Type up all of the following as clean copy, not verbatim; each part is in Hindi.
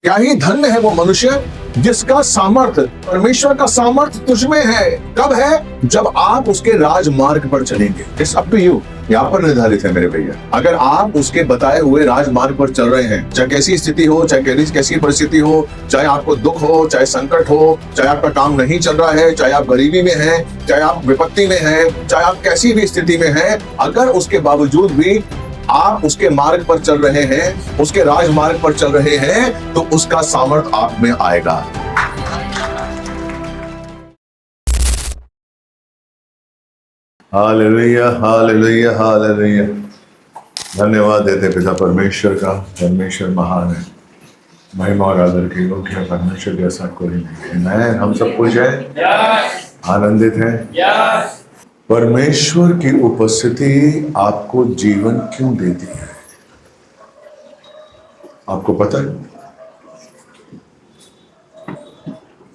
क्या ही धन्य है वो मनुष्य जिसका सामर्थ्य, परमेश्वर का सामर्थ्य तुझमें है। कब है? जब आप उसके राजमार्ग पर चलेंगे। इट्स अप टू यू, यहाँ पर निर्धारित है मेरे भैया। अगर आप उसके बताए हुए राजमार्ग पर चल रहे हैं, चाहे कैसी स्थिति हो, चाहे कैसी परिस्थिति हो, चाहे आपको दुख हो, चाहे संकट हो, चाहे आपका काम नहीं चल रहा है, चाहे आप गरीबी में हैं, चाहे आप विपत्ति में हैं, चाहे आप कैसी भी स्थिति में हैं, अगर उसके बावजूद भी आप उसके मार्ग पर चल रहे हैं, उसके राजमार्ग पर चल रहे हैं, तो उसका सामर्थ्य आप में आएगा। Hallelujah, hallelujah, hallelujah. धन्यवाद देते पिता परमेश्वर का। परमेश्वर महान है, महिमा और आदर के योग्य है। परमेश्वर जैसा कोई नहीं है। हम सब खुश हैं, आनंदित हैं। परमेश्वर की उपस्थिति आपको जीवन क्यों देती है? आपको पता है?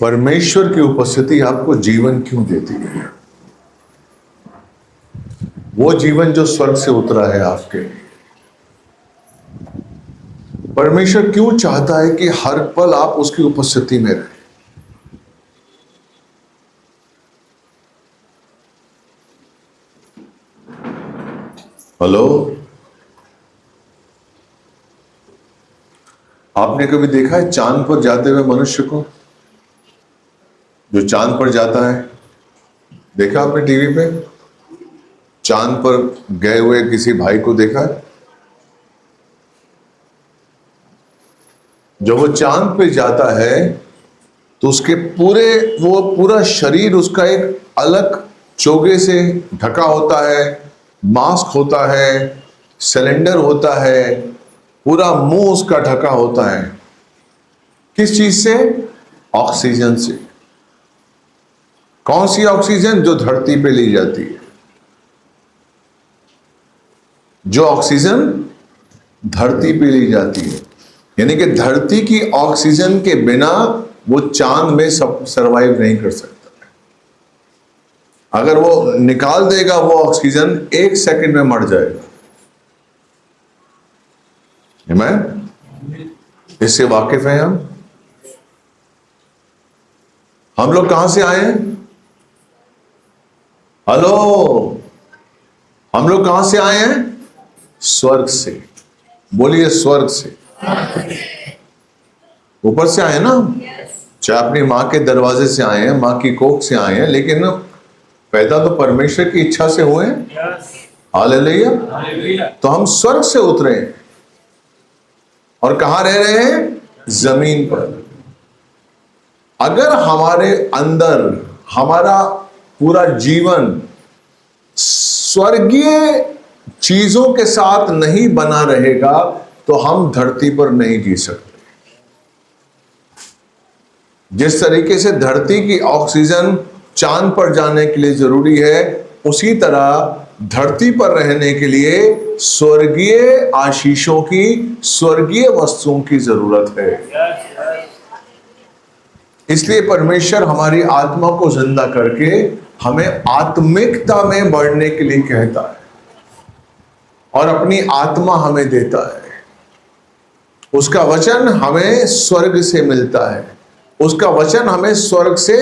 परमेश्वर की उपस्थिति आपको जीवन क्यों देती है? वो जीवन जो स्वर्ग से उतरा है आपके। परमेश्वर क्यों चाहता है कि हर पल आप उसकी उपस्थिति में रहें? हेलो, आपने कभी देखा है चांद पर जाते हुए मनुष्य को? जो चांद पर जाता है, देखा आपने टीवी पे? चांद पर गए हुए किसी भाई को देखा है? जब वो चांद पे जाता है तो उसके वो पूरा शरीर उसका एक अलग चोगे से ढका होता है, मास्क होता है, सिलेंडर होता है, पूरा मुंह उसका ढका होता है। किस चीज से? ऑक्सीजन से। कौन सी ऑक्सीजन? जो धरती पे ली जाती है। जो ऑक्सीजन धरती पे ली जाती है, यानी कि धरती की ऑक्सीजन के बिना वो चांद में सरवाइव नहीं कर सकता। अगर वो निकाल देगा वो ऑक्सीजन, 1 सेकंड में मर जाएगा। इससे वाकिफ हैं हम लोग कहां से आए हैं? हेलो, हम लोग कहां से आए हैं? स्वर्ग से। बोलिए, स्वर्ग से। ऊपर से आए ना? चाहे अपनी मां के दरवाजे से आए हैं, मां की कोख से आए हैं, लेकिन पैदा तो परमेश्वर की इच्छा से हुए हैं। हालेलुया। तो हम स्वर्ग से उतरे हैं और कहां रह रहे हैं? जमीन पर। अगर हमारे अंदर हमारा पूरा जीवन स्वर्गीय चीजों के साथ नहीं बना रहेगा तो हम धरती पर नहीं जी सकते। जिस तरीके से धरती की ऑक्सीजन चांद पर जाने के लिए जरूरी है, उसी तरह धरती पर रहने के लिए स्वर्गीय आशीषों की, स्वर्गीय वस्तुओं की जरूरत है। इसलिए परमेश्वर हमारी आत्मा को जिंदा करके हमें आत्मिकता में बढ़ने के लिए कहता है और अपनी आत्मा हमें देता है। उसका वचन हमें स्वर्ग से मिलता है, उसका वचन हमें स्वर्ग से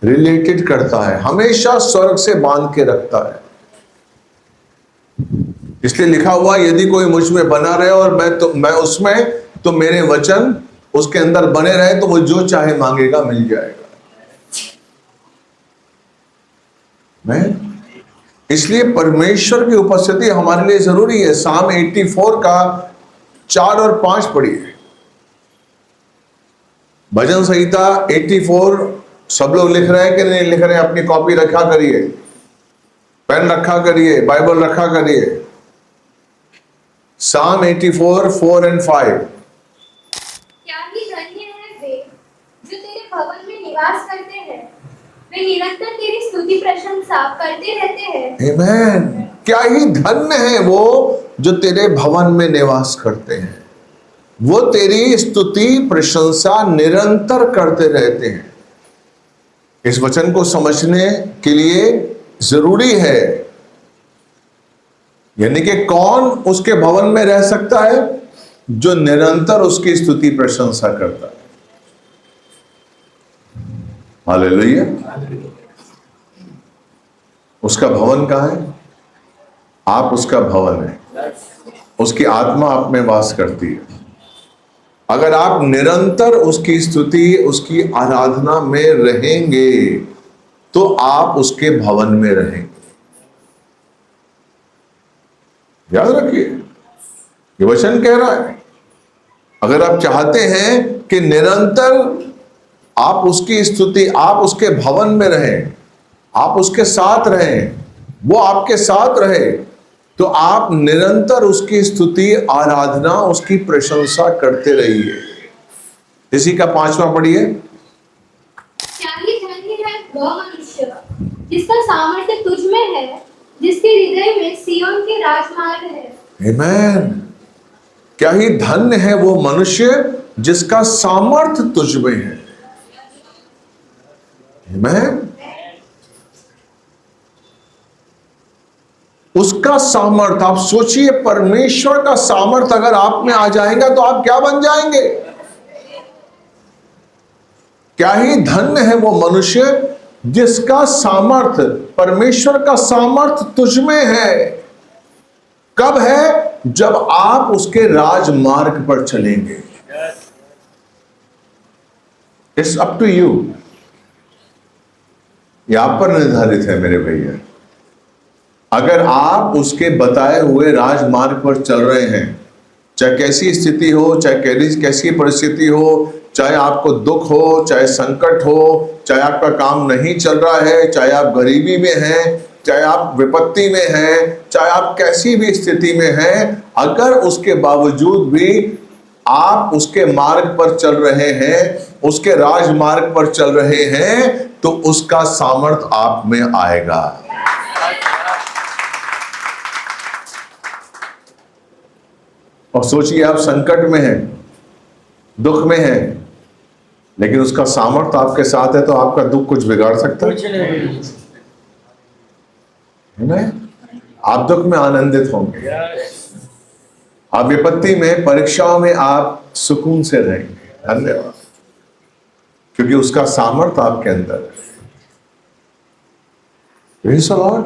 रिलेटेड करता है, हमेशा स्वर्ग से बांध के रखता है। इसलिए लिखा हुआ, यदि कोई मुझ में बना रहे और मैं उसमें, तो मेरे वचन उसके अंदर बने रहे, तो वो जो चाहे मांगेगा मिल जाएगा। इसलिए परमेश्वर की उपस्थिति हमारे लिए जरूरी है। साम 84 का 4 और 5 पढ़िए। भजन संहिता 84। सब लोग लिख रहे हैं कि नहीं लिख रहे हैं? अपनी कॉपी रखा करिए, पेन रखा करिए, बाइबल रखा करिए। साम 84, 4 और 5। क्या ही धन्य है वे जो तेरे भवन में निवास करते हैं, वे निरंतर तेरी स्तुति प्रशंसा करते रहते हैं। आमीन। क्या ही धन्य है वो जो तेरे भवन में निवास करते हैं, वो तेरी स्तुति प्रशंसा निरंतर करते रहते हैं। इस वचन को समझने के लिए जरूरी है, यानी कि कौन उसके भवन में रह सकता है? जो निरंतर उसकी स्तुति प्रशंसा करता है। हालेलुया। उसका भवन कहाँ है? आप उसका भवन है। उसकी आत्मा आप में वास करती है। अगर आप निरंतर उसकी स्तुति, उसकी आराधना में रहेंगे तो आप उसके भवन में रहेंगे। याद रखिए, ये वचन कह रहा है, अगर आप चाहते हैं कि निरंतर आप उसकी स्तुति, आप उसके भवन में रहें, आप उसके साथ रहें, वो आपके साथ रहे, तो आप निरंतर उसकी स्तुति, आराधना, उसकी प्रशंसा करते रहिए। इसी का 5वां पढ़िए। क्या ही धन्य है वह मनुष्य जिसका सामर्थ्य तुझ में है, जिसके हृदय में सिय्योन के राजमार्ग है। आमेन। क्या ही धन्य है वो मनुष्य जिसका सामर्थ्य तुझ में है। आमेन। उसका सामर्थ्य, आप सोचिए, परमेश्वर का सामर्थ्य अगर आप में आ जाएगा तो आप क्या बन जाएंगे? क्या ही धन्य है वो मनुष्य जिसका सामर्थ्य, परमेश्वर का सामर्थ्य तुझ में है। कब है? जब आप उसके राजमार्ग पर चलेंगे। It's up to you. ये आप पर निर्धारित है मेरे भैया। अगर आप उसके बताए हुए राजमार्ग पर चल रहे हैं, चाहे कैसी स्थिति हो, चाहे कैसी परिस्थिति हो, चाहे आपको दुख हो, चाहे संकट हो, चाहे आपका काम नहीं चल रहा है, चाहे आप गरीबी में हैं, चाहे आप विपत्ति में हैं, चाहे आप कैसी भी स्थिति में हैं, अगर उसके बावजूद भी आप उसके मार्ग पर चल रहे हैं, उसके राजमार्ग पर चल रहे हैं, तो उसका सामर्थ आप में आएगा। और सोचिए, आप संकट में हैं, दुख में हैं, लेकिन उसका सामर्थ्य आपके साथ है, तो आपका दुख कुछ बिगाड़ सकता है? आप दुख में आनंदित होंगे, आप विपत्ति में, परीक्षाओं में आप सुकून से रहेंगे। धन्यवाद, क्योंकि उसका सामर्थ्य आपके अंदर है। Praise the Lord।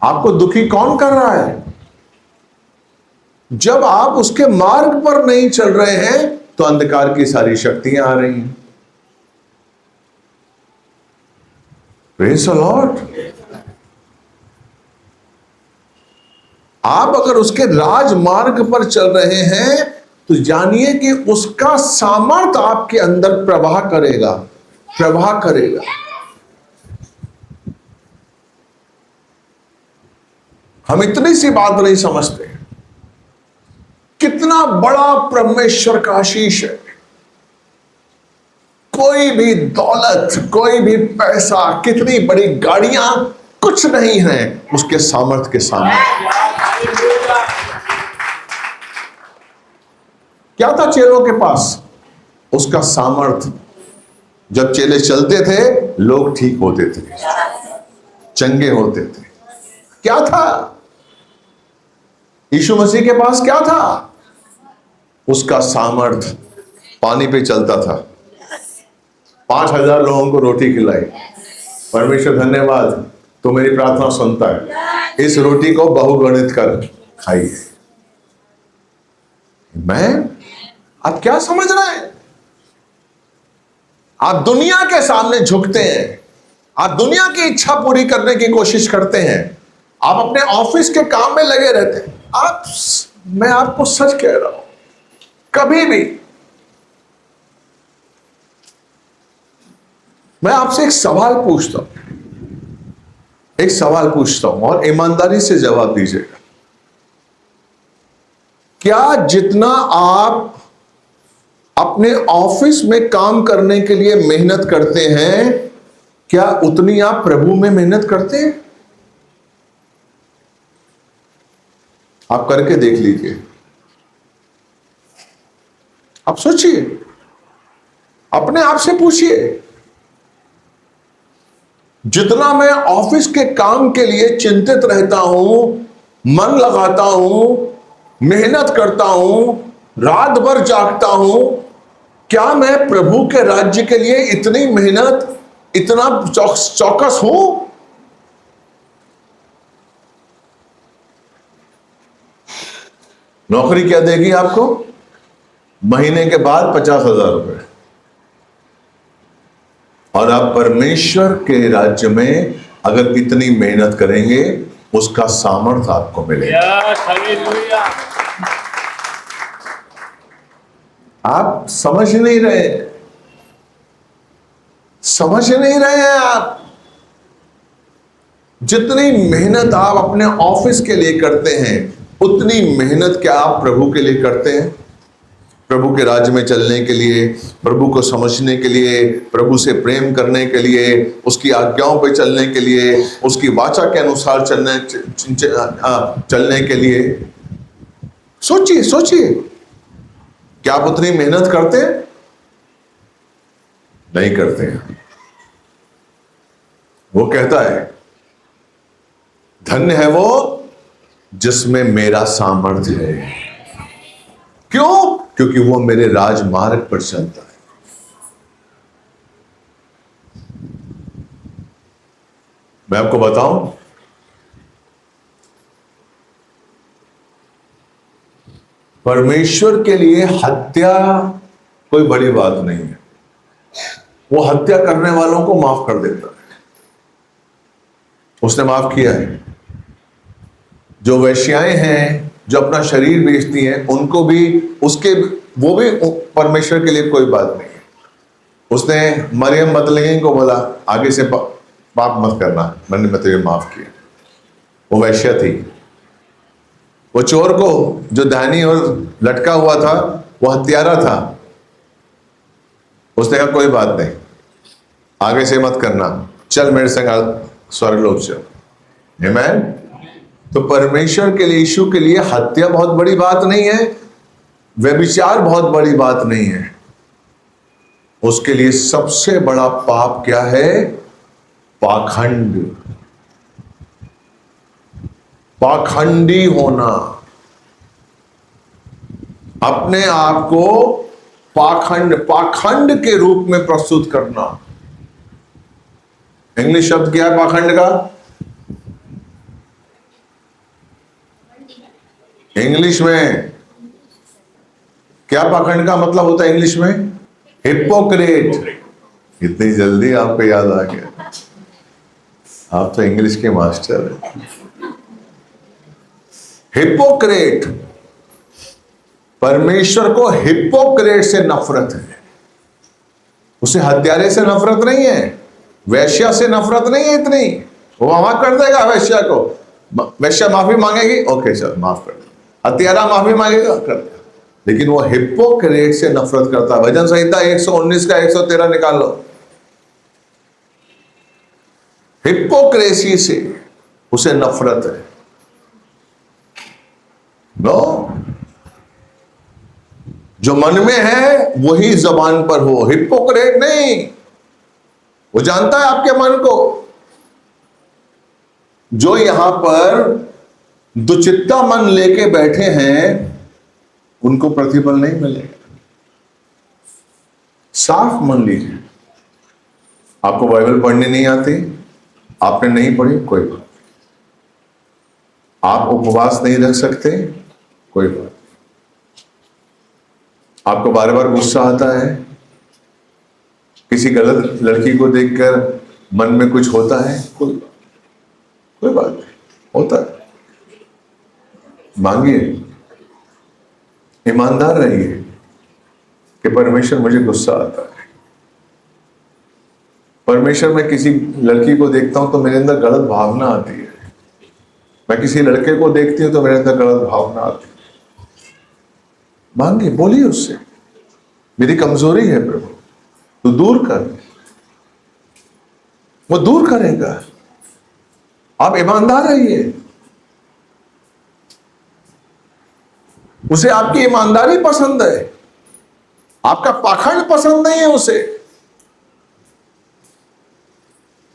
आपको दुखी कौन कर रहा है? जब आप उसके मार्ग पर नहीं चल रहे हैं तो अंधकार की सारी शक्तियां आ रही हैं। Praise the Lord। आप अगर उसके राजमार्ग पर चल रहे हैं तो जानिए कि उसका सामर्थ्य आपके अंदर प्रवाह करेगा, प्रवाह करेगा। हम इतनी सी बात नहीं समझते, कितना बड़ा परमेश्वर का आशीष है। कोई भी दौलत, कोई भी पैसा, कितनी बड़ी गाड़ियां कुछ नहीं है उसके सामर्थ्य के सामने। क्या था चेलों के पास? उसका सामर्थ्य। जब चेले चलते थे, लोग ठीक होते थे, चंगे होते थे। क्या था? यीशु मसीह के पास क्या था? उसका सामर्थ्य। पानी पे चलता था, 5000 लोगों को रोटी खिलाई। परमेश्वर धन्यवाद, तो मेरी प्रार्थना सुनता है, इस रोटी को बहुगुणित कर खाइए। आप क्या समझ रहे हैं? आप दुनिया के सामने झुकते हैं, आप दुनिया की इच्छा पूरी करने की कोशिश करते हैं, आप अपने ऑफिस के काम में लगे रहते हैं। मैं आपको सच कह रहा हूं, कभी भी मैं आपसे एक सवाल पूछता हूं, और ईमानदारी से जवाब दीजिएगा। क्या जितना आप अपने ऑफिस में काम करने के लिए मेहनत करते हैं, क्या उतनी आप प्रभु में मेहनत करते हैं? आप करके देख लीजिए। आप सोचिए, अपने आप से पूछिए, जितना मैं ऑफिस के काम के लिए चिंतित रहता हूं, मन लगाता हूं, मेहनत करता हूं, रात भर जागता हूं, क्या मैं प्रभु के राज्य के लिए इतनी मेहनत, इतना चौकस हूं? नौकरी क्या देगी आपको? महीने के बाद 50,000 रुपए। और आप परमेश्वर के राज्य में अगर इतनी मेहनत करेंगे, उसका सामर्थ्य आपको मिलेगा। आप समझ नहीं रहे हैं आप। जितनी मेहनत आप अपने ऑफिस के लिए करते हैं, उतनी मेहनत क्या आप प्रभु के लिए करते हैं? प्रभु के राज्य में चलने के लिए, प्रभु को समझने के लिए, प्रभु से प्रेम करने के लिए, उसकी आज्ञाओं पे चलने के लिए, उसकी वाचा के अनुसार चलने के लिए। सोचिए क्या आप उतनी मेहनत करते हैं? नहीं करते हैं। वो कहता है, धन्य है वो जिसमें मेरा सामर्थ्य है। क्यों? क्योंकि वो मेरे राजमार्ग पर चलता है। मैं आपको बताऊं, परमेश्वर के लिए हत्या कोई बड़ी बात नहीं है। वो हत्या करने वालों को माफ कर देता है। उसने माफ किया है। जो वेश्याएं हैं, जो अपना शरीर बेचती हैं, उनको भी वो भी परमेश्वर के लिए कोई बात नहीं है। उसने मरियम मतलगी को बोला, आगे से पाप मत करना, मैंने तुझे माफ किया। वो वैश्या थी। वो चोर को, जो दाहिनी और लटका हुआ था, वो हत्यारा था। उसने कहा कोई बात नहीं, आगे से मत करना, चल मेरे संग स्वर्गलोक चल। आमीन। तो परमेश्वर के लिए, यीशु के लिए हत्या बहुत बड़ी बात नहीं है, व्यभिचार बहुत बड़ी बात नहीं है। उसके लिए सबसे बड़ा पाप क्या है? पाखंड, पाखंडी होना, अपने आप को पाखंड के रूप में प्रस्तुत करना। इंग्लिश शब्द क्या है पाखंड का? इंग्लिश में क्या पाखंड का मतलब होता है? इंग्लिश में हिपोक्रेट। इतनी जल्दी आपको याद आ गया, आप तो इंग्लिश के मास्टर हैं। हिपोक्रेट, परमेश्वर को हिपोक्रेट से नफरत है। उसे हत्यारे से नफरत नहीं है, वैश्या से नफरत नहीं है इतनी। वो माफ कर देगा वैश्या को, वैश्या माफी मांगेगी, ओके चल माफ कर दे। हत्यारा माफी मांगेगा, कर दे। लेकिन वो हिपोक्रेट से नफरत करता है। भजन संहिता 119 का 113 निकाल लो। हिपोक्रेसी से उसे नफरत है। नो, जो मन में है वही जबान पर हो, हिपोक्रेट नहीं। वो जानता है आपके मन को। जो यहां पर दुचित्ता मन लेके बैठे हैं, उनको प्रतिफल नहीं मिलेगा। साफ मन लीजिए। आपको बाइबल पढ़नी नहीं आती, आपने नहीं पढ़ी, कोई बात। आप उपवास नहीं रख सकते, कोई बात। आपको बार बार गुस्सा आता है, किसी गलत लड़की को देखकर मन में कुछ होता है, कोई बात नहीं, होता है। मांगिए, ईमानदार रहिए कि परमेश्वर मुझे गुस्सा आता है। परमेश्वर, मैं किसी लड़की को देखता हूं तो मेरे अंदर गलत भावना आती है। मैं किसी लड़के को देखती हूं तो मेरे अंदर गलत भावना आती है। मांगिए, बोलिए उससे, मेरी कमजोरी है प्रभु, तो दूर कर। वो दूर करेगा। आप ईमानदार रहिए। उसे आपकी ईमानदारी पसंद है, आपका पाखंड पसंद नहीं है उसे।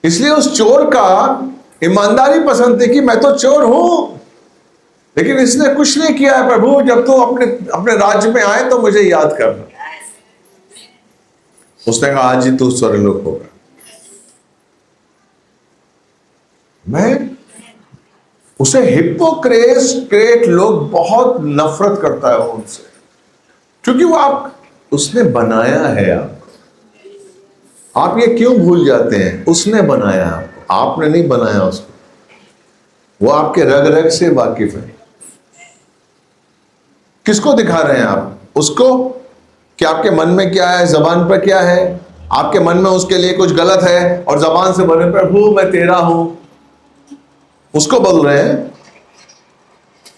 इसलिए उस चोर का ईमानदारी पसंद थी कि मैं तो चोर हूं, लेकिन इसने कुछ नहीं किया है। प्रभु जब तू अपने अपने राज्य में आए तो मुझे याद करना। उसने कहा आज ही तू स्वर्गलोक होगा। मैं उसे हिप्पोक्रेट लोग बहुत नफरत करता है उनसे, क्योंकि वो उसने बनाया है आपको। आप ये क्यों भूल जाते हैं? उसने बनाया आपको, आपने नहीं बनाया उसको। वो आपके रग रग से वाकिफ है। किसको दिखा रहे हैं आप? उसको कि आपके मन में क्या है, जबान पर क्या है। आपके मन में उसके लिए कुछ गलत है और जबान से बोले प्रभु मैं तेरा हूं, उसको बोल रहे हैं।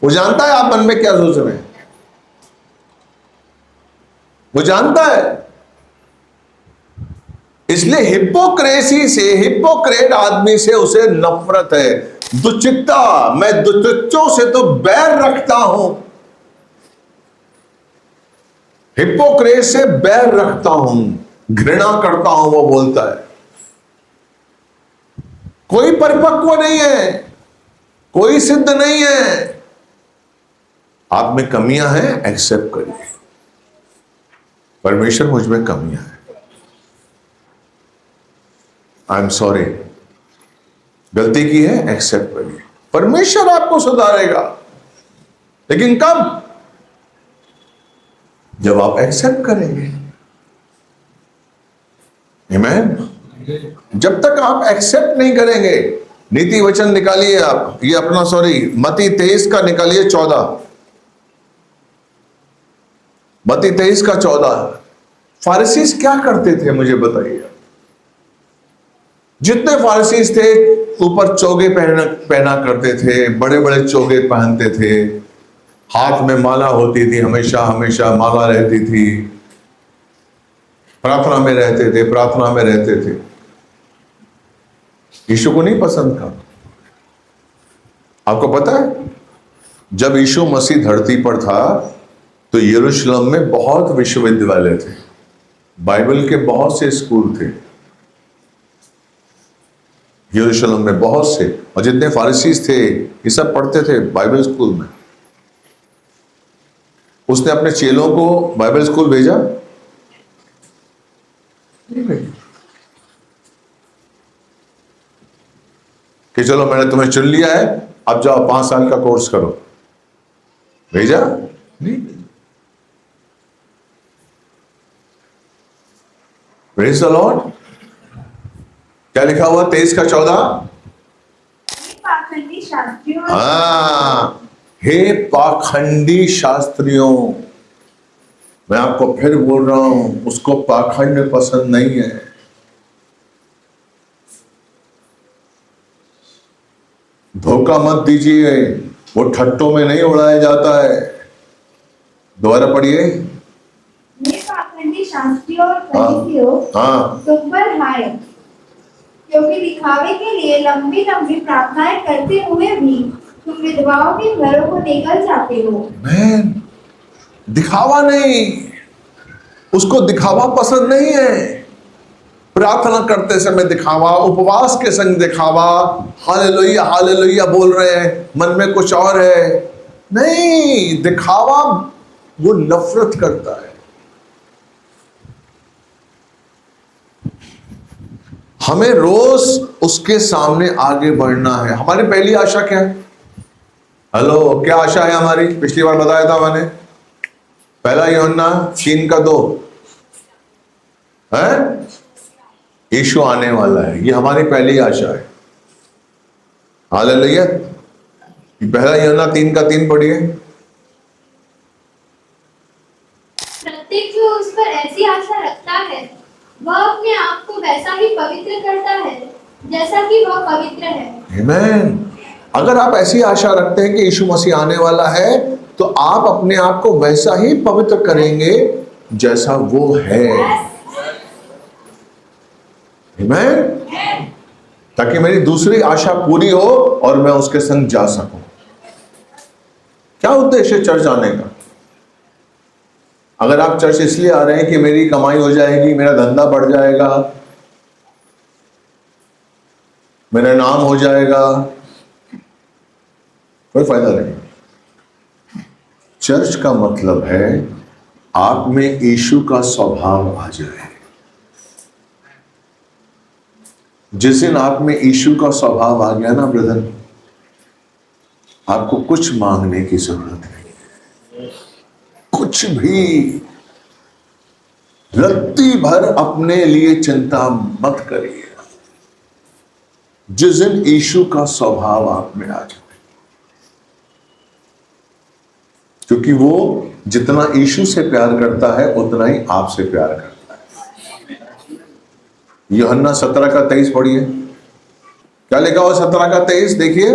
वो जानता है आप मन में क्या सोच रहे हैं, वो जानता है। इसलिए हिप्पोक्रेसी से, हिप्पोक्रेट आदमी से उसे नफरत है। दुचित्ता, मैं दुचित्तों से तो बैर रखता हूं, हिप्पोक्रेट से बैर रखता हूं, घृणा करता हूं, वो बोलता है। कोई परिपक्व नहीं है, कोई सिद्ध नहीं है। आप में कमियां हैं, एक्सेप्ट करिए। परमेश्वर मुझ में कमियां हैं, आई एम सॉरी, गलती की है, एक्सेप्ट करिए। परमेश्वर आपको सुधारेगा, लेकिन कब? जब आप एक्सेप्ट करेंगे। आमीन। जब तक आप एक्सेप्ट नहीं करेंगे, नीति वचन निकालिए आप, ये अपना मत्ती 23 का निकालिए 14, मत्ती 23 का 14। फारिसीस क्या करते थे मुझे बताइए? जितने फारिसीस थे ऊपर चोगे पहना करते थे, बड़े बड़े चोगे पहनते थे, हाथ में माला होती थी, हमेशा हमेशा माला रहती थी, प्रार्थना में रहते थे, प्रार्थना में रहते थे। यीशु को नहीं पसंद था। आपको पता है जब यीशु मसीह धरती पर था तो यरूशलेम में बहुत विश्वविद्यालय थे, बाइबल के बहुत से स्कूल थे यरूशलेम में, बहुत से। और जितने फारिसीस थे ये सब पढ़ते थे बाइबल स्कूल में। उसने अपने चेलों को बाइबल स्कूल भेजा? नहीं भेजा कि चलो मैंने तुम्हें चुन लिया है, अब जाओ 5 साल का कोर्स करो। भेजा? नहीं भेजा। Praise the Lord. क्या लिखा हुआ 23 का 14? हाँ, हे पाखंडी शास्त्रियों, मैं आपको फिर बोल रहा हूं, उसको पाखंड पसंद नहीं है। धोखा मत दीजिए, वो ठट्टों में नहीं उड़ाया जाता है। दोबारा पढ़िए। पाखंडी शास्त्रियों और फरीसियों, तुम पर हाय, क्योंकि दिखावे के लिए लंबी लंबी प्रार्थनाएं करते हुए भी तुम विधवाओं के घरों को निकल जाते हो। मैन, दिखावा नहीं, उसको दिखावा पसंद नहीं है। प्रार्थना करते समय दिखावा, उपवास के संग दिखावा, हालेलुया हालेलुया बोल रहे हैं, मन में कुछ और है। नहीं, दिखावा वो नफरत करता है। हमें रोज उसके सामने आगे बढ़ना है। हमारी पहली आशा क्या है? हेलो, क्या आशा है हमारी? पिछली बार बताया था मैंने, 1 यूहन्ना 3 का 2 है, यीशु आने वाला है। ये हमारी पहली आशा है। हालेलुया। 1 यूहन्ना 3 का 3 पढ़िए। प्रत्येक जो उस पर ऐसी आशा रखता है वह अपने आप को वैसा ही पवित्र करता है जैसा कि वह पवित्र है। आमीन। अगर आप ऐसी आशा रखते हैं कि यीशु मसीह आने वाला है तो आप अपने आप को वैसा ही पवित्र करेंगे जैसा वो है। आमीन। ताकि मेरी दूसरी आशा पूरी हो और मैं उसके संग जा सकूं। क्या उद्देश्य है चर्च आने का? अगर आप चर्च इसलिए आ रहे हैं कि मेरी कमाई हो जाएगी, मेरा धंधा बढ़ जाएगा, मेरा नाम हो जाएगा, कोई फायदा नहीं। चर्च का मतलब है आप में यीशु का स्वभाव आ जाए। जिस दिन आप में यीशु का स्वभाव आ गया ना ब्रदर, आपको कुछ मांगने की जरूरत नहीं, कुछ भी। रत्ती भर अपने लिए चिंता मत करिए। जिस दिन यीशु का स्वभाव आप में आ जाए, क्योंकि वो जितना यीशु से प्यार करता है उतना ही आपसे प्यार करता है। यूहन्ना 17:23 पढ़िए। क्या लिखा हुआ 17:23? देखिए,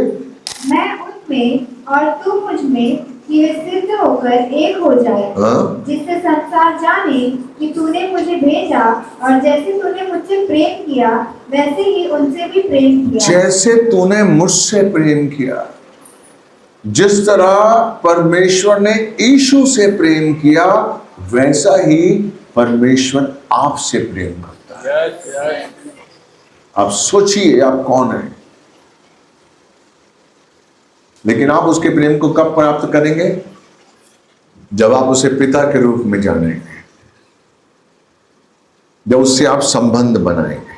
मैं उनमें और तू मुझ में कि वे सिद्ध होकर एक हो जाए, जिससे संसार जाने कि तूने मुझे भेजा और जैसे तूने मुझसे प्रेम किया वैसे ही उनसे भी प्रेम किया। जैसे तूने मुझसे प्रेम किया, जिस तरह परमेश्वर ने यीशु से प्रेम किया वैसा ही परमेश्वर आपसे प्रेम करता है। आप सोचिए आप कौन है, लेकिन आप उसके प्रेम को कब प्राप्त करेंगे? जब आप उसे पिता के रूप में जानेंगे, जब उससे आप संबंध बनाएंगे।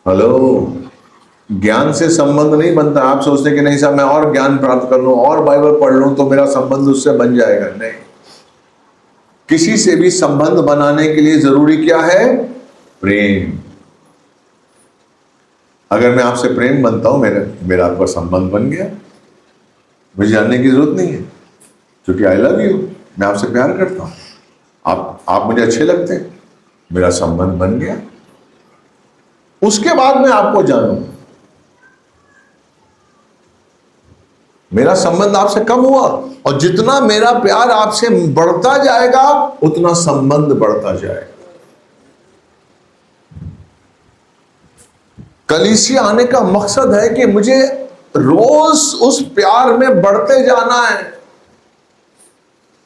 हेलो, ज्ञान से संबंध नहीं बनता। आप सोचते कि नहीं साहब मैं और ज्ञान प्राप्त कर लूं और बाइबल पढ़ लूं तो मेरा संबंध उससे बन जाएगा। नहीं, किसी से भी संबंध बनाने के लिए जरूरी क्या है? प्रेम। अगर मैं आपसे प्रेम बनता हूं, मेरा आपका संबंध बन गया, मुझे जानने की जरूरत नहीं है, क्योंकि आई लव यू, मैं आपसे प्यार करता हूं, आप मुझे अच्छे लगते हैं, मेरा संबंध बन गया। उसके बाद मैं आपको जानूं, मेरा संबंध आपसे कम हुआ, और जितना मेरा प्यार आपसे बढ़ता जाएगा उतना संबंध बढ़ता जाएगा। कलीसिया आने का मकसद है कि मुझे रोज उस प्यार में बढ़ते जाना है,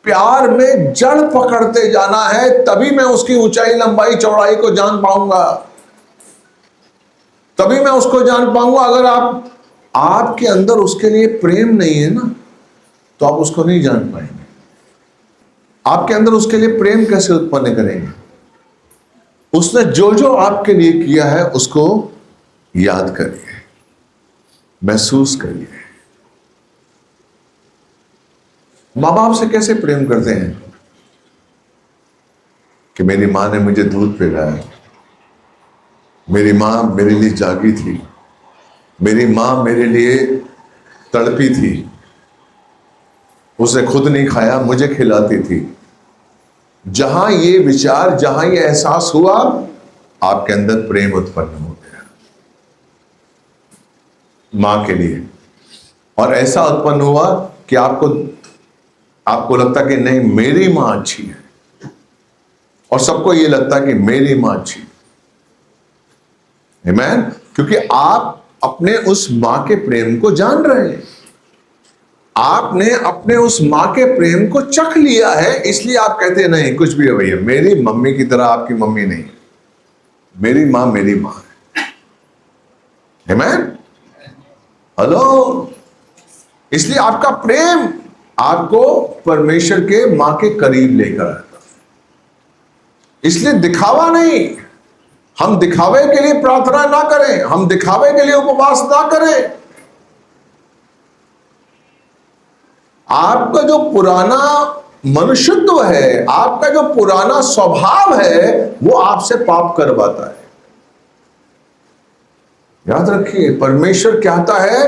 प्यार में जड़ पकड़ते जाना है, तभी मैं उसकी ऊंचाई लंबाई चौड़ाई को जान पाऊंगा, तभी मैं उसको जान पाऊंगा। अगर आपके अंदर उसके लिए प्रेम नहीं है ना, तो आप उसको नहीं जान पाएंगे। आपके अंदर उसके लिए प्रेम कैसे उत्पन्न करेंगे? उसने जो जो आपके लिए किया है उसको याद करिए, महसूस करिए। माँ बाप से कैसे प्रेम करते हैं कि मेरी माँ ने मुझे दूध पिलाया, मेरी माँ मेरे लिए जागी थी, मेरी माँ मेरे लिए तड़पी थी, उसने खुद नहीं खाया मुझे खिलाती थी। जहां ये विचार, जहां ये एहसास हुआ, आपके अंदर प्रेम उत्पन्न हो गया मां के लिए, और ऐसा उत्पन्न हुआ कि आपको लगता कि नहीं मेरी मां अच्छी है, और सबको ये लगता कि मेरी मां अच्छी है। आमीन। क्योंकि आप अपने उस मां के प्रेम को जान रहे हैं, आपने अपने उस मां के प्रेम को चख लिया है, इसलिए आप कहते हैं नहीं कुछ भी है भैया, मेरी मम्मी की तरह आपकी मम्मी नहीं, मेरी मां है। आमीन। हेलो, इसलिए आपका प्रेम आपको परमेश्वर के मां के करीब लेकर आता है। इसलिए दिखावा नहीं, हम दिखावे के लिए प्रार्थना ना करें, हम दिखावे के लिए उपवास ना करें। आपका जो पुराना मनुष्यत्व है, आपका जो पुराना स्वभाव है, वो आपसे पाप करवाता है। याद रखिए, परमेश्वर कहता है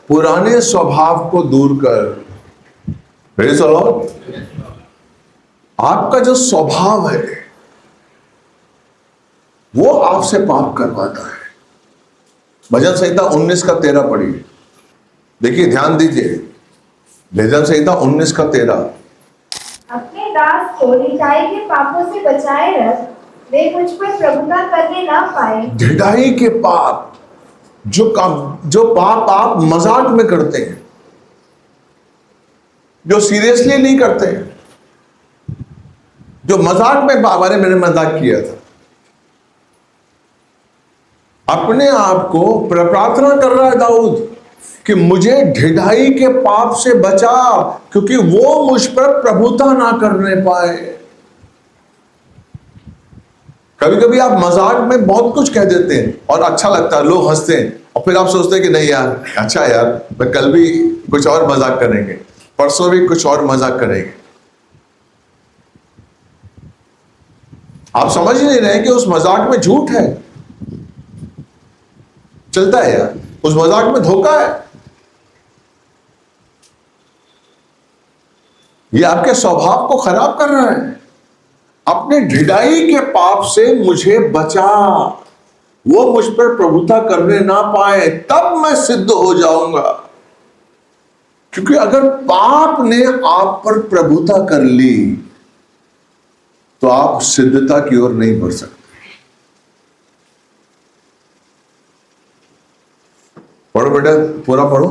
पुराने स्वभाव को दूर कर। Praise the Lord. आपका जो स्वभाव है वो आपसे पाप करवाता है। भजन संहिता 19:13 पढ़िए। देखिए, ध्यान दीजिए, भजन संहिता 19:13। अपने दास को ढिठाई के पापों से बचाए रख, वे मुझ पर प्रभुता करने ना पाए। ढिठाई के पाप, जो पाप आप मजाक में करते हैं, जो सीरियसली नहीं करते हैं, जो मजाक में बाबा ने मैंने मजाक किया था, अपने आप को प्रार्थना कर रहा है दाऊद कि मुझे ढिठाई के पाप से बचा, क्योंकि वो मुझ पर प्रभुता ना करने पाए। कभी कभी आप मजाक में बहुत कुछ कह देते हैं और अच्छा लगता है, लोग हंसते हैं, और फिर आप सोचते हैं कि नहीं यार, अच्छा यार, मैं कल भी कुछ और मजाक करेंगे, परसों भी कुछ और मजाक करेंगे। आप समझ ही नहीं रहे कि उस मजाक में झूठ है, चलता है यार, उस मजाक में धोखा है। ये आपके स्वभाव को खराब कर रहा है। अपने ढिठाई के पाप से मुझे बचा, वो मुझ पर प्रभुता करने ना पाए, तब मैं सिद्ध हो जाऊंगा। क्योंकि अगर पाप ने आप पर प्रभुता कर ली तो आप सिद्धता की ओर नहीं बढ़ सकते। पढ़ो बेटा, पूरा पढ़ो।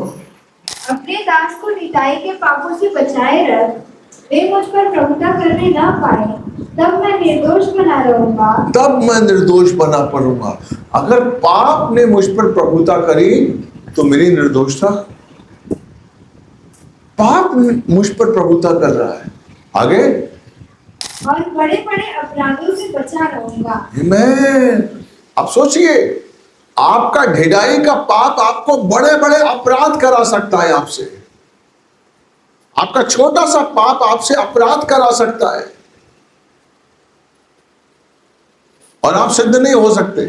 अपने दास को ढिठाई के पापों से बचाए रख, वे मुझ पर प्रभुता करने ना पाए, तब मैं निर्दोष बना रहूंगा। तब मैं निर्दोष बना पड़ूंगा। अगर पाप ने मुझ पर प्रभुता करी तो मेरी निर्दोषता, पाप मुझ पर प्रभुता कर रहा है। आगे, और बड़े बड़े अपराधों से बचा रहूंगा। मैं, अब सोचिए, आपका ढिठाई का पाप आपको बड़े बड़े अपराध करा सकता है आपसे। आपका छोटा सा पाप आपसे अपराध करा सकता है और आप सिद्ध नहीं हो सकते।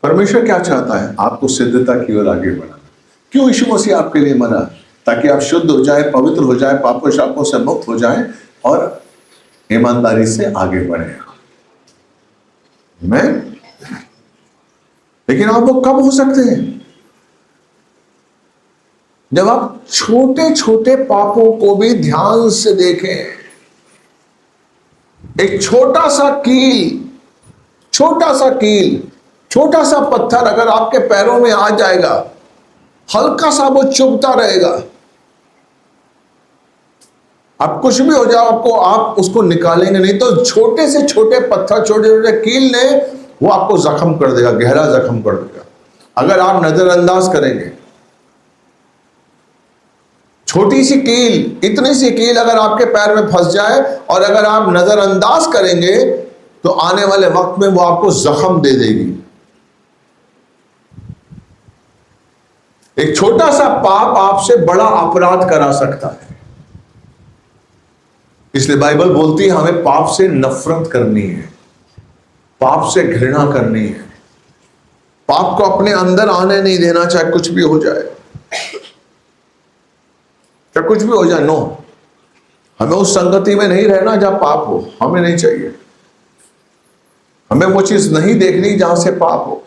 परमेश्वर क्या चाहता है? आपको सिद्धता की ओर आगे बढ़ाना। क्यों यीशु मसीह आपके लिए मरा? ताकि आप शुद्ध हो जाए, पवित्र हो जाए, पापों शापों से मुक्त हो जाए और ईमानदारी से आगे बढ़े। मैं, लेकिन आप वो कब हो सकते हैं? जब आप छोटे छोटे पापों को भी ध्यान से देखें। एक छोटा सा कील, छोटा सा कील, छोटा सा पत्थर अगर आपके पैरों में आ जाएगा, हल्का सा वो चुभता रहेगा। आप कुछ भी हो जाए, आपको, आप उसको निकालेंगे नहीं, तो छोटे से छोटे पत्थर, छोटे छोटे कील ने वो आपको जख्म कर देगा, गहरा जख्म कर देगा। अगर आप नजरअंदाज करेंगे, छोटी सी कील, इतनी सी कील अगर आपके पैर में फंस जाए और अगर आप नजरअंदाज करेंगे तो आने वाले वक्त में वो आपको जख्म दे देगी। एक छोटा सा पाप आपसे बड़ा अपराध करा सकता है। इसलिए बाइबल बोलती है हमें पाप से नफरत करनी है, पाप से घृणा करनी है, पाप को अपने अंदर आने नहीं देना, चाहे कुछ भी हो जाए, चाहे कुछ भी हो जाए। नो, हमें उस संगति में नहीं रहना जहां पाप हो, हमें नहीं चाहिए। हमें वो चीज नहीं देखनी जहां से पाप हो।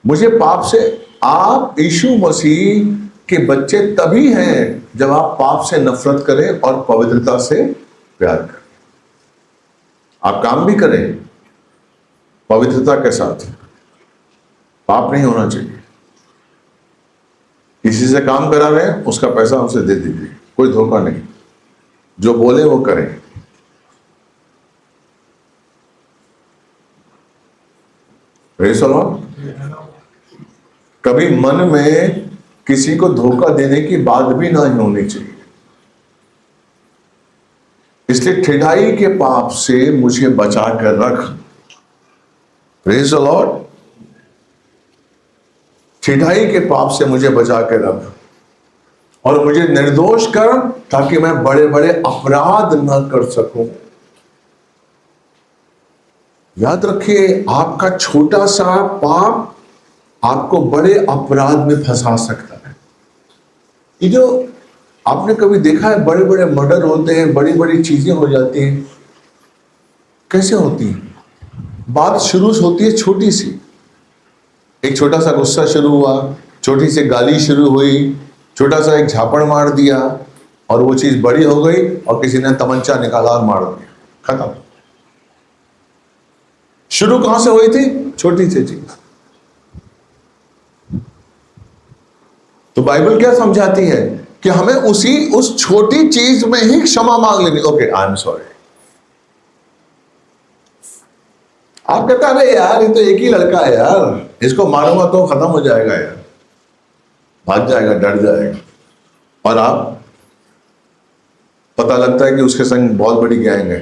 मुझे पाप से, आप यीशु मसीह के बच्चे तभी हैं जब आप पाप से नफरत करें और पवित्रता से प्यार करें। आप काम भी करें पवित्रता के साथ, पाप नहीं होना चाहिए। किसी से काम करा रहे हैं, उसका पैसा उसे दे दीजिए, कोई धोखा नहीं, जो बोले वो करें। Praise the Lord. कभी मन में किसी को धोखा देने की बात भी ना होनी चाहिए। इसलिए ढिठाई के पाप से मुझे बचा कर रख। Praise the Lord. ढिठाई के पाप से मुझे बचा कर रख और मुझे निर्दोष कर, ताकि मैं बड़े बड़े अपराध न कर सकूं। याद रखिए, आपका छोटा सा पाप आपको बड़े अपराध में फंसा सकता है। ये जो आपने कभी देखा है, बड़े बड़े मर्डर होते हैं, बड़ी बड़ी चीजें हो जाती हैं। कैसे होती हैं? बात शुरू होती है छोटी सी, एक छोटा सा गुस्सा शुरू हुआ, छोटी सी गाली शुरू हुई, छोटा सा एक झापड़ मार दिया और वो चीज बड़ी हो गई और किसी ने तमंचा निकाला और मार दिया, खत्म। शुरू कहां से हुई थी? छोटी सी चीज। तो बाइबल क्या समझाती है कि हमें उस छोटी चीज में ही क्षमा मांग लेनी। Okay, I am sorry. आप कहते हैं अरे यार, ये तो एक ही लड़का है यार, इसको मारूंगा तो खत्म हो जाएगा यार। भाग जाएगा, डर जाएगा, और आप पता लगता है कि उसके संग बहुत बड़ी गैंग है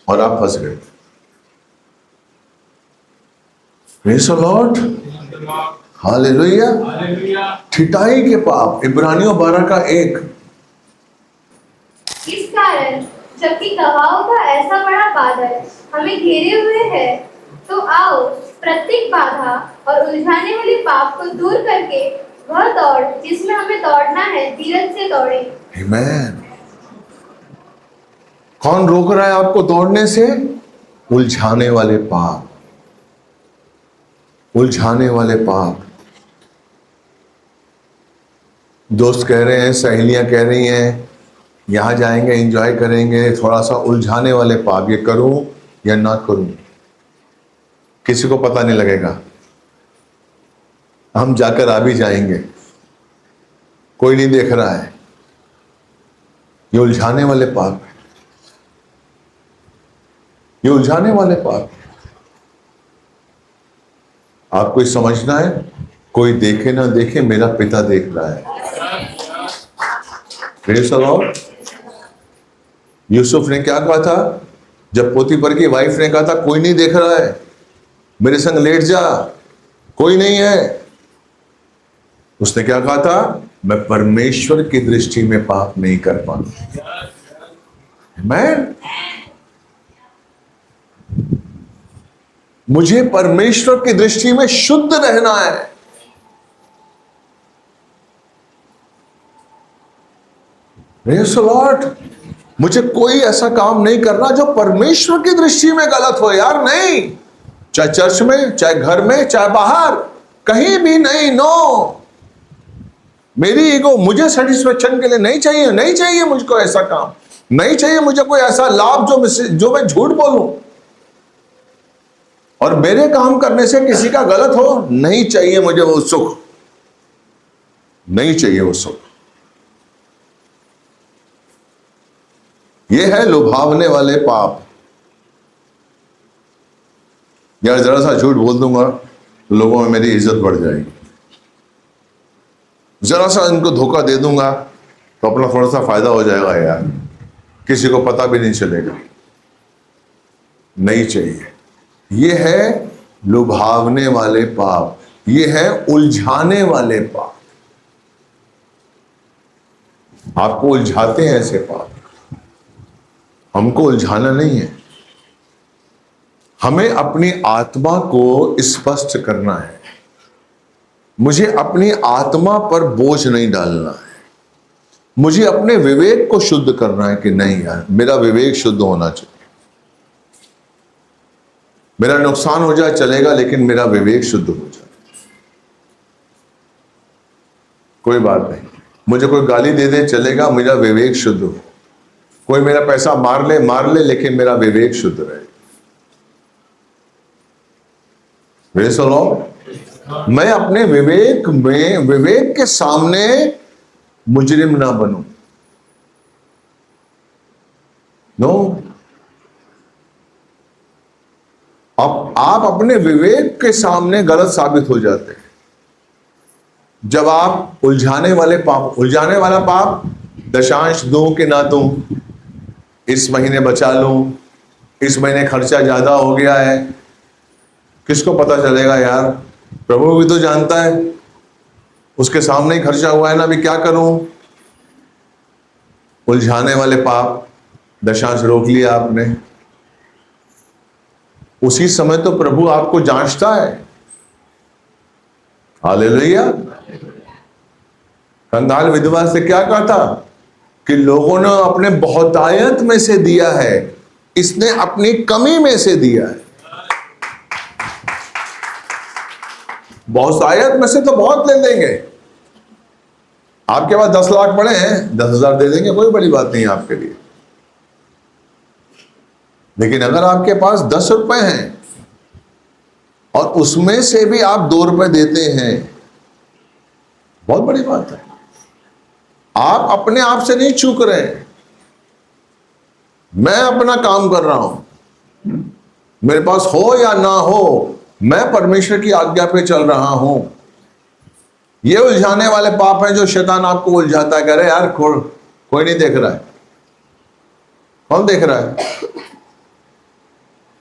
और आप फंस गए। Praise the lord, hallelujah. ठिठाई के पाप, इब्रानियों 12:1। इस कारण जबकि गवाहों का ऐसा बड़ा बादल हमें घेरे हुए है, तो आओ प्रत्येक बाधा और उलझाने वाले पाप को दूर करके वह दौड़ जिसमें हमें दौड़ना है धीरज से दौड़े। आमीन। कौन रोक रहा है आपको दौड़ने से? उलझाने वाले पाप, उलझाने वाले पाप। दोस्त कह रहे हैं, सहेलियां कह रही हैं, यहां जाएंगे, एंजॉय करेंगे, थोड़ा सा उलझाने वाले पाप, ये करूं या ना करूं, किसी को पता नहीं लगेगा, हम जाकर आ भी जाएंगे, कोई नहीं देख रहा है। ये उलझाने वाले पाप है, ये उलझाने वाले पाप है। आपको ये समझना है, कोई देखे ना देखे, मेरा पिता देख रहा है। Praise the Lord. यूसुफ ने क्या कहा था जब पोतीफर की वाइफ ने कहा था कोई नहीं देख रहा है, मेरे संग लेट जा, कोई नहीं है, उसने क्या कहा था? मैं परमेश्वर की दृष्टि में पाप नहीं कर पाऊंगा। मैं मुझे परमेश्वर की दृष्टि में शुद्ध रहना है। Praise the Lord. मुझे कोई ऐसा काम नहीं करना जो परमेश्वर की दृष्टि में गलत हो यार, नहीं, चाहे चर्च में, चाहे घर में, चाहे बाहर, कहीं भी नहीं। नो, मेरी ईगो, मुझे सेटिस्फेक्शन के लिए नहीं चाहिए, नहीं चाहिए मुझको ऐसा काम, नहीं चाहिए मुझे कोई ऐसा लाभ जो मैं झूठ बोलूं और मेरे काम करने से किसी का गलत हो, नहीं चाहिए मुझे वो सुख, नहीं चाहिए वो सुख। ये है लुभावने वाले पाप। यार जरा सा झूठ बोल दूंगा तो लोगों में मेरी इज्जत बढ़ जाएगी, जरा सा इनको धोखा दे दूंगा तो अपना थोड़ा सा फायदा हो जाएगा यार, किसी को पता भी नहीं चलेगा, नहीं चाहिए। ये है लुभावने वाले पाप, ये है उलझाने वाले पाप। आपको उलझाते हैं ऐसे पाप, हमको उलझाना नहीं है। हमें अपनी आत्मा को स्पष्ट करना है, मुझे अपनी आत्मा पर बोझ नहीं डालना है, मुझे अपने विवेक को शुद्ध करना है कि नहीं यार मेरा विवेक शुद्ध होना चाहिए। मेरा नुकसान हो जाए चलेगा, लेकिन मेरा विवेक शुद्ध हो जाए, कोई बात नहीं। मुझे कोई गाली दे दे चलेगा, मेरा विवेक शुद्ध हो। कोई मेरा पैसा मार ले, लेकिन मेरा विवेक शुद्ध रहे। Praise the Lord. मैं अपने विवेक के सामने मुजरिम ना बनूं। नो, अब आप अपने विवेक के सामने गलत साबित हो जाते हैं जब आप उलझाने वाला पाप, दशांश दूं कि ना दूं, इस महीने बचा लूं, इस महीने खर्चा ज्यादा हो गया है, किसको पता चलेगा यार, प्रभु भी तो जानता है, उसके सामने ही खर्चा हुआ है ना, अभी क्या करूं। उलझाने वाले पाप, दशांश रोक लिया आपने, उसी समय तो प्रभु आपको जांचता है। हालेलुया। कंगाल विधवा से क्या कहा था कि लोगों ने अपने बहुतायत में से दिया है, इसने अपनी कमी में से दिया है। बहुतायत में से तो बहुत ले लेंगे, आपके पास 10 लाख पड़े हैं, 10,000 दे देंगे, कोई बड़ी बात नहीं आपके लिए। लेकिन अगर आपके पास 10 रुपए हैं और उसमें से भी आप 2 रुपए देते हैं, बहुत बड़ी बात है। आप अपने आप से नहीं चूक रहे, मैं अपना काम कर रहा हूं, मेरे पास हो या ना हो, मैं परमेश्वर की आज्ञा पे चल रहा हूं। ये उलझाने वाले पाप हैं जो शैतान आपको उलझाता है, कह रहे यार कोई नहीं देख रहा है। कौन देख रहा है?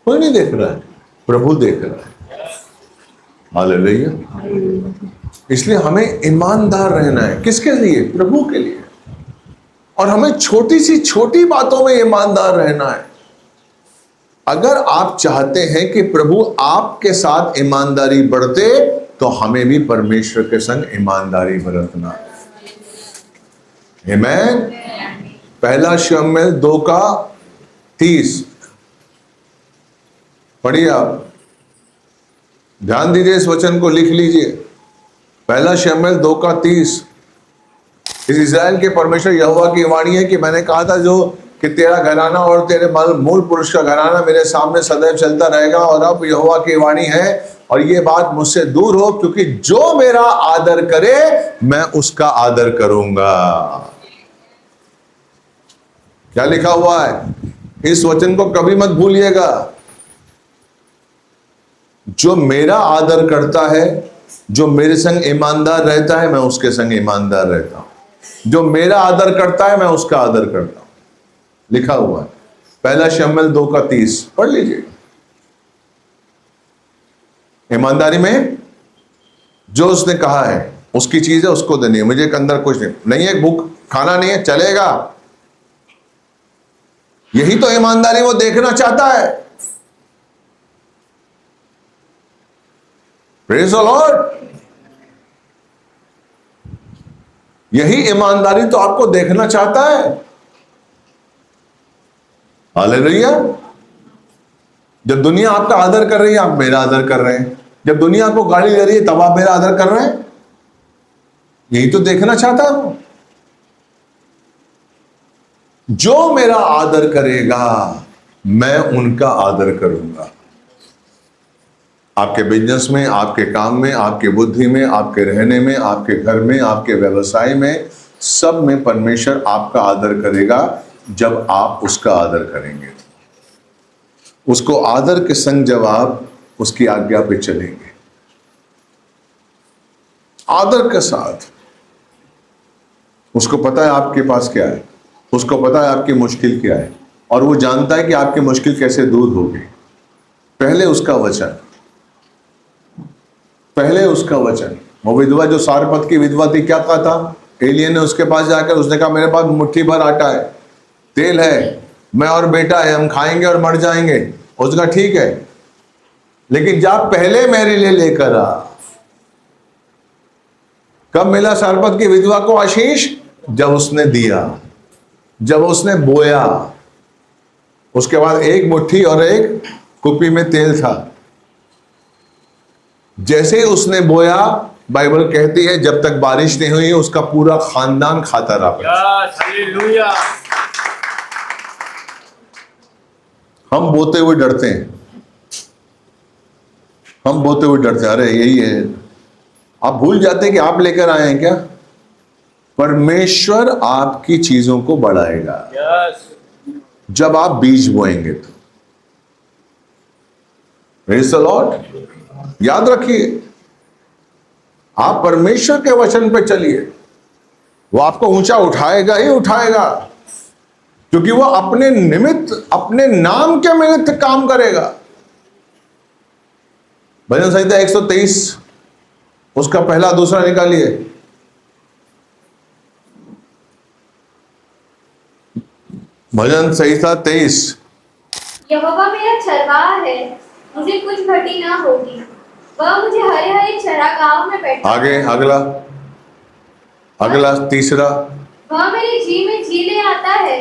कोई नहीं देख रहा है, प्रभु देख रहा है। हालेलुया। इसलिए हमें ईमानदार रहना है। किसके लिए? प्रभु के लिए। और हमें छोटी सी छोटी बातों में ईमानदार रहना है। अगर आप चाहते हैं कि प्रभु आपके साथ ईमानदारी बढ़ते, तो हमें भी परमेश्वर के संग ईमानदारी बरतना है। आमीन। पहला शमूएल 2:30 पढ़िए आप, ध्यान दीजिए, इस वचन को लिख लीजिए। पहला शमूएल 2:30। इस इज़राइल के परमेश्वर यहोवा की वाणी है कि मैंने कहा था जो कि तेरा घराना और तेरे मूल पुरुष का घराना मेरे सामने सदैव चलता रहेगा। और अब यहोवा की वाणी है, और ये बात मुझसे दूर हो, क्योंकि जो मेरा आदर करे मैं उसका आदर करूंगा। क्या लिखा हुआ है? इस वचन को कभी मत भूलिएगा। जो मेरा आदर करता है, जो मेरे संग ईमानदार रहता है, मैं उसके संग ईमानदार रहता हूं। जो मेरा आदर करता है, मैं उसका आदर करता हूं। लिखा हुआ है पहला शमूएल 2:30, पढ़ लीजिए। ईमानदारी में जो उसने कहा है उसकी चीज है, उसको देनी है। मुझे अंदर कुछ नहीं है, भूख खाना नहीं है, चलेगा। यही तो ईमानदारी वो देखना चाहता है। Praise the Lord. यही ईमानदारी तो आपको देखना चाहता है। हालेलुया। जब दुनिया आपका आदर कर रही है, आप मेरा आदर कर रहे हैं। जब दुनिया आपको गाली दे रही है, तब आप मेरा आदर कर रहे हैं। यही तो देखना चाहता है वो। जो मेरा आदर करेगा, मैं उनका आदर करूंगा। आपके बिजनेस में, आपके काम में, आपके बुद्धि में, आपके रहने में, आपके घर में, आपके व्यवसाय में, सब में परमेश्वर आपका आदर करेगा जब आप उसका आदर करेंगे। उसको आदर के संग जब आप उसकी आज्ञा पे चलेंगे, आदर के साथ। उसको पता है आपके पास क्या है, उसको पता है आपकी मुश्किल क्या है, और वो जानता है कि आपकी मुश्किल कैसे दूर होगी। पहले उसका वचन, पहले उसका वचन। वो विधवा जो सारपत की विधवा थी, क्या कहा था? एलिया ने उसके पास जाकर उसने कहा मेरे पास मुट्ठी भर आटा है, तेल है, मैं और बेटा है, हम खाएंगे और मर जाएंगे। उसने कहा ठीक है, लेकिन जा पहले मेरे लिए लेकर आ। कब मिला सारपत की विधवा को आशीष? जब उसने दिया, जब उसने बोया। उसके बाद एक मुट्ठी और एक कुप्पी में तेल था। जैसे ही उसने बोया, बाइबल कहती है जब तक बारिश नहीं हुई उसका पूरा खानदान खाता रहा। हालेलुया। हम बोते हुए डरते हैं, हम बोते हुए डरते हैं, अरे यही है। आप भूल जाते हैं कि आप लेकर आए हैं क्या? परमेश्वर आपकी चीजों को बढ़ाएगा जब आप बीज बोएंगे तो। Praise the Lord. याद रखिए, आप परमेश्वर के वचन पे चलिए, वो आपको ऊंचा उठाएगा ही उठाएगा, क्योंकि वो अपने निमित्त, अपने नाम के निमित्त काम करेगा। भजन संहिता 123 उसका पहला दूसरा निकालिए। भजन संहिता 23। यहोवा मेरा चरवाहा है, मुझे कुछ घटी ना होगी। वह मुझे हरे हरे चरागाहों में बैठा। आगे अगला, अगला तीसरा। वह मेरे जी में जी ले आता है,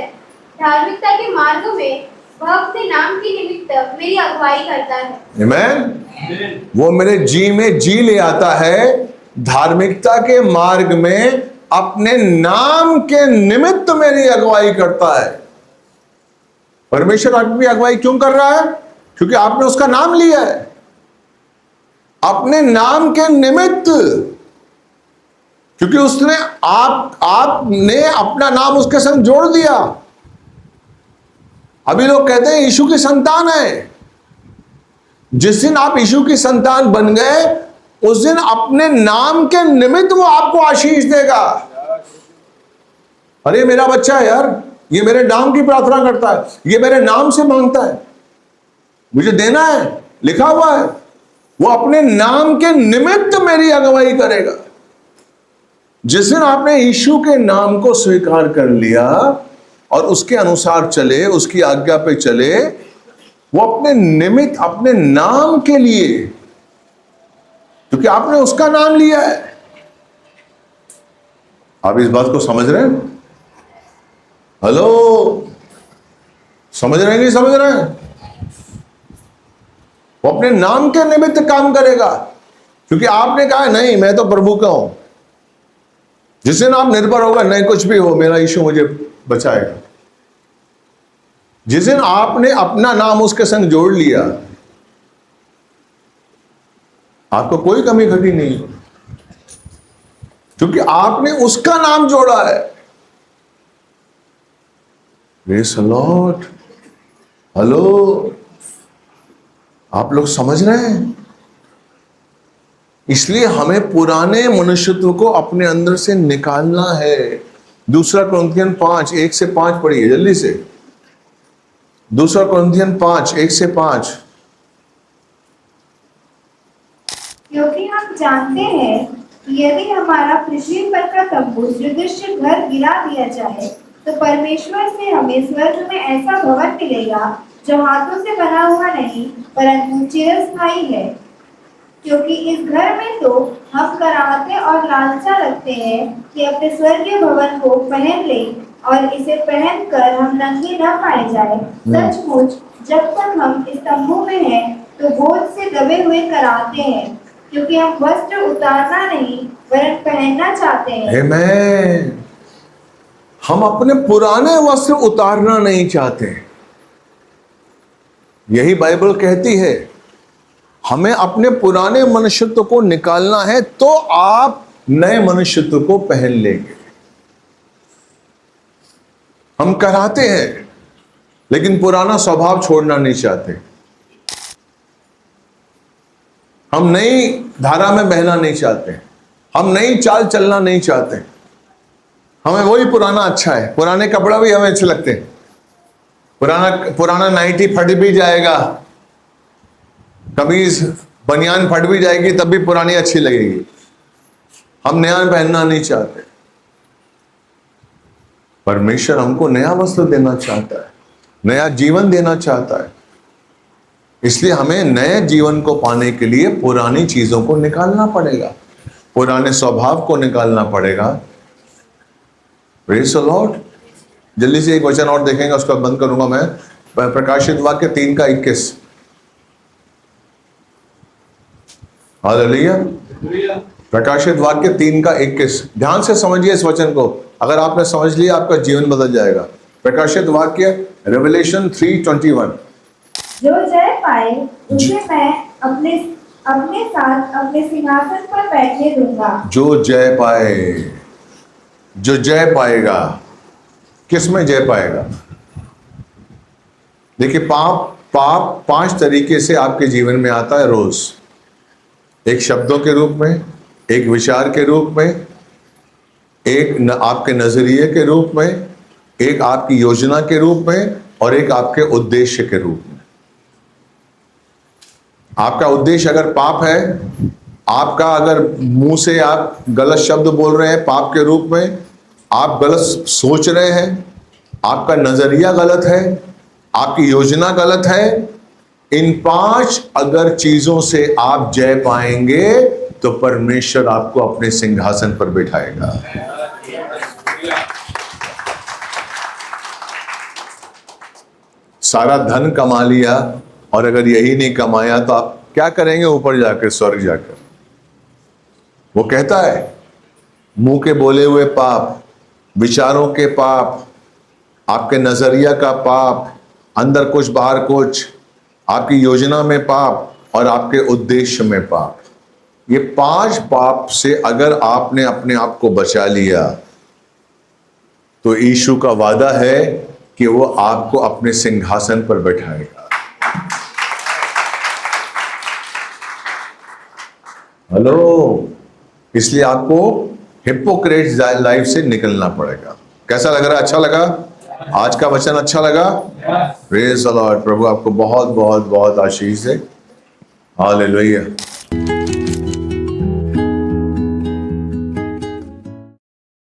धार्मिकता के मार्ग में वह अपने नाम की निमित्त मेरी अगुवाई करता है। आमीन। वो मेरे जी में जी ले आता है, धार्मिकता के मार्ग में अपने नाम के निमित्त मेरी अगुवाई करता है। परमेश्वर आपकी अगुवाई क्यों कर रहा है? क्योंकि आपने उसका नाम लिया है, अपने नाम के निमित्त। क्योंकि उसने आपने अपना नाम उसके संग जोड़ दिया। अभी लोग कहते हैं यीशु की संतान है। जिस दिन आप यीशु की संतान बन गए, उस दिन अपने नाम के निमित्त वो आपको आशीष देगा। अरे मेरा बच्चा है यार, ये मेरे नाम की प्रार्थना करता है, ये मेरे नाम से मांगता है, मुझे देना है, लिखा हुआ है। वो अपने नाम के निमित्त मेरी अगुवाई करेगा। जिस दिन आपने यीशु के नाम को स्वीकार कर लिया और उसके अनुसार चले, उसकी आज्ञा पे चले, वो अपने निमित्त, अपने नाम के लिए, क्योंकि आपने उसका नाम लिया है। आप इस बात को समझ रहे हैं? हेलो, समझ रहे हैं नहीं समझ रहे हैं? वो अपने नाम के निमित्त काम करेगा, क्योंकि आपने कहा नहीं मैं तो प्रभु का हूं। जिस दिन आप निर्भर होगा, नहीं कुछ भी हो मेरा यीशु मुझे बचाएगा, जिस दिन आपने अपना नाम उसके संग जोड़ लिया, आपको कोई कमी घटी नहीं, क्योंकि आपने उसका नाम जोड़ा है। Praise the Lord. हेलो, आप लोग समझ रहे हैं? इसलिए हमें पुराने मनुष्यत्व को अपने अंदर से निकालना है। दूसरा कुरिन्थियन 5, 1 से 5 पढ़िए जल्दी से। दूसरा कुरिन्थियन 5, 1 से 5। क्योंकि हम जानते हैं कि यदि हमारा पृथ्वी पर का तंबू सदृश्य घर गिरा दिया जाए, तो परमेश्वर से हमें स्वर्ग में ऐसा भवन मिलेगा जो हाथों से बना हुआ नहीं परंतु चिरस्थायी है। क्योंकि इस घर में तो हम कराहते और लालसा रखते हैं कि अपने स्वर्गीय भवन को पहन लें और इसे पहनकर हम नंगे न पाए जाए। सचमुच जब तक हम इस तंबू में हैं तो बोझ से दबे हुए कराहते हैं, क्योंकि हम वस्त्र उतारना नहीं वरन पहनना चाहते हैं। आमीन। हम अपने पुराने वस्त्र उतारना नहीं चाहते। यही बाइबल कहती है, हमें अपने पुराने मनुष्यत्व को निकालना है तो आप नए मनुष्यत्व को पहन लेंगे। हम कराहते हैं लेकिन पुराना स्वभाव छोड़ना नहीं चाहते। हम नई धारा में बहना नहीं चाहते। हम नई चाल चलना नहीं चाहते। हमें वही पुराना अच्छा है। पुराने कपड़ा भी हमें अच्छे लगते हैं। पुराना नाइटी फट भी जाएगा, कमीज बनियान फट भी जाएगी, तब भी पुरानी अच्छी लगेगी। हम नया पहनना नहीं चाहते। परमेश्वर हमको नया वस्त्र देना चाहता है, नया जीवन देना चाहता है। इसलिए हमें नए जीवन को पाने के लिए पुरानी चीजों को निकालना पड़ेगा, पुराने स्वभाव को निकालना पड़ेगा। Praise the Lord. जल्दी से एक वचन और देखेंगे, उसका बंद करूंगा मैं। प्रकाशित वाक्य 3 का 21। हालेलुया। प्रकाशित वाक्य 3 का 21। ध्यान से समझिए इस वचन को। अगर आपने समझ लिया आपका जीवन बदल जाएगा। प्रकाशित वाक्य रेवलेशन 3:21। जो जय पाए उसे मैं अपने साथ अपने सिंहासन पर बैठने दूंगा। जो जय पाए, जो जय पाएगा, किस में जय पाएगा? देखिए, पाप 5 तरीके से आपके जीवन में आता है रोज। एक शब्दों के रूप में, एक विचार के रूप में, एक आपके नजरिए के रूप में, एक आपकी योजना के रूप में, और एक आपके उद्देश्य के रूप में। आपका उद्देश्य अगर पाप है, आपका अगर मुंह से आप गलत शब्द बोल रहे हैं पाप के रूप में, आप गलत सोच रहे हैं, आपका नजरिया गलत है, आपकी योजना गलत है, इन 5 अगर चीजों से आप जय पाएंगे तो परमेश्वर आपको अपने सिंहासन पर बिठाएगा। सारा धन कमा लिया और अगर यही नहीं कमाया तो आप क्या करेंगे ऊपर जाकर, स्वर्ग जाकर? वो कहता है मुंह के बोले हुए पाप, विचारों के पाप, आपके नजरिया का पाप, अंदर कुछ बाहर कुछ, आपकी योजना में पाप और आपके उद्देश्य में पाप। ये 5 पाप से अगर आपने अपने आप को बचा लिया तो यीशु का वादा है कि वो आपको अपने सिंहासन पर बैठाएगा। हेलो, इसलिए आपको हिपोक्रेट्स लाइफ से निकलना पड़ेगा। कैसा लग रहा है? अच्छा लगा? आज का वचन अच्छा लगा? Praise the Lord. प्रभु आपको बहुत बहुत बहुत आशीष दे। हालेलुया।